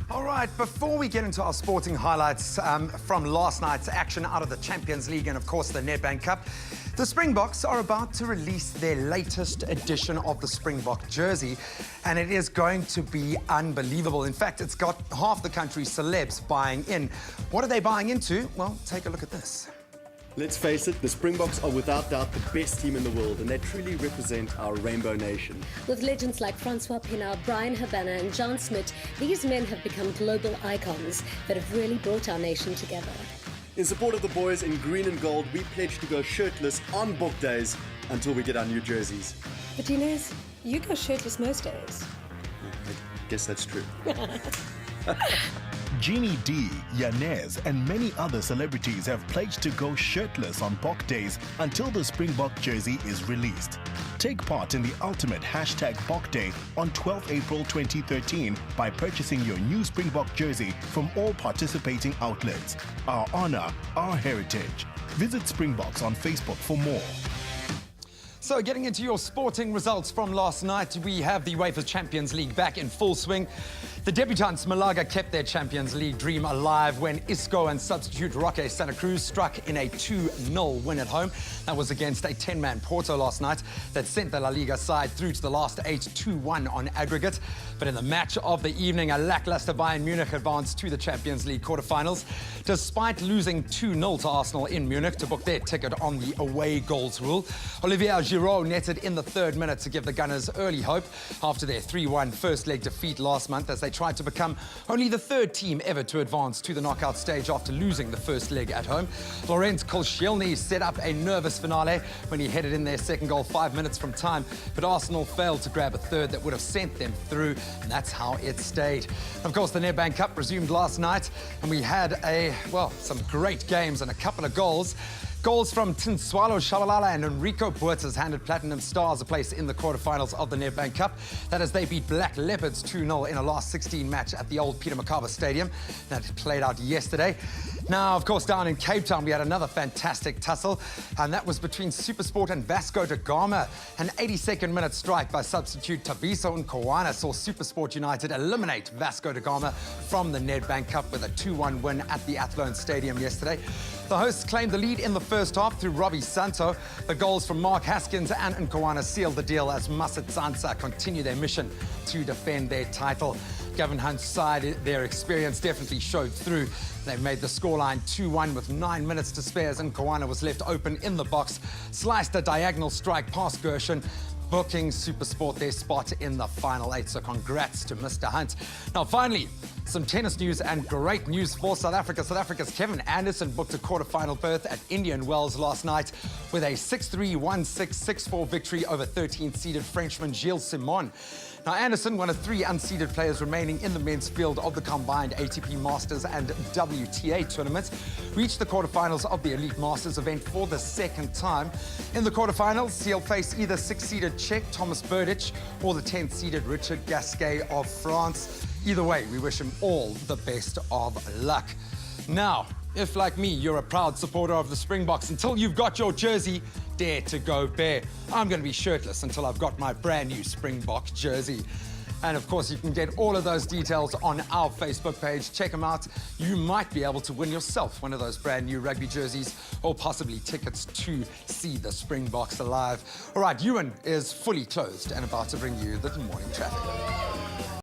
All right, before we get into our sporting highlights from last night's action out of the Champions League and, of course, the Nedbank Cup, the Springboks are about to release their latest edition of the Springbok jersey, and it is going to be unbelievable. In fact, it's got half the country's celebs buying in. What are they buying into? Well, take a look at this. Let's face it, the Springboks are without doubt the best team in the world, and they truly represent our rainbow nation. With legends like Francois Pienaar, Brian Habana and John Smit, these men have become global icons that have really brought our nation together. In support of the boys in green and gold, we pledge to go shirtless on book days until we get our new jerseys. But Inez, you go shirtless most days. I guess that's true. Jeannie D, Yanez, and many other celebrities have pledged to go shirtless on Bok days until the Springbok jersey is released. Take part in the ultimate #Bok Day on 12 April 2013 by purchasing your new Springbok jersey from all participating outlets. Our honor, our heritage. Visit Springboks on Facebook for more. So getting into your sporting results from last night, we have the UEFA Champions League back in full swing. The debutants Malaga kept their Champions League dream alive when Isco and substitute Roque Santa Cruz struck in a 2-0 win at home. That was against a 10-man Porto last night that sent the La Liga side through to the last 8, 2-1 on aggregate. But in the match of the evening, a lackluster Bayern Munich advanced to the Champions League quarterfinals, despite losing 2-0 to Arsenal in Munich to book their ticket on the away goals rule. Olivier Giroud netted in the 3rd minute to give the Gunners early hope after their 3-1 first leg defeat last month, as they tried to become only the 3rd team ever to advance to the knockout stage after losing the first leg at home. Laurent Koscielny set up a nervous finale when he headed in their second goal 5 minutes from time, but Arsenal failed to grab a third that would have sent them through, and that's how it stayed. Of course, the Nedbank Cup resumed last night, and we had some great games and a couple of goals. Goals from Tinswalo Shabalala and Enrico Buertas handed Platinum Stars a place in the quarterfinals of the Nedbank Cup. That as they beat Black Leopards 2-0 in a last 16 match at the old Peter Mokaba Stadium. That played out yesterday. Now, of course, down in Cape Town, we had another fantastic tussle, and that was between SuperSport and Vasco da Gama. An 82nd minute strike by substitute Tabiso Nkowana saw SuperSport United eliminate Vasco da Gama from the Nedbank Cup with a 2-1 win at the Athlone Stadium yesterday. The hosts claimed the lead in the first half through Robbie Santo. The goals from Mark Haskins and Nkowana sealed the deal as Masa Tsansa continue their mission to defend their title. Gavin Hunt's side, their experience definitely showed through. They made the scoreline 2-1 with 9 minutes to spare as Nkowana was left open in the box, sliced a diagonal strike past Gershon, booking SuperSport their spot in the final 8. So congrats to Mr. Hunt. Now, finally, some tennis news and great news for South Africa. South Africa's Kevin Anderson booked a quarterfinal berth at Indian Wells last night with a 6-3, 1-6, 6-4 victory over 13th-seeded Frenchman Gilles Simon. Now, Anderson, one of 3 unseeded players remaining in the men's field of the combined ATP Masters and WTA tournaments, reached the quarterfinals of the Elite Masters event for the 2nd time. In the quarterfinals, he'll face either 6-seeded Czech Thomas Berdych or the 10th-seeded Richard Gasquet of France. Either way, we wish him all the best of luck. Now, if, like me, you're a proud supporter of the Springboks, until you've got your jersey, dare to go bare. I'm going to be shirtless until I've got my brand new Springbok jersey. And of course, you can get all of those details on our Facebook page. Check them out. You might be able to win yourself one of those brand new rugby jerseys or possibly tickets to see the Springboks alive. All right, Ewan is fully clothed and about to bring you the morning traffic.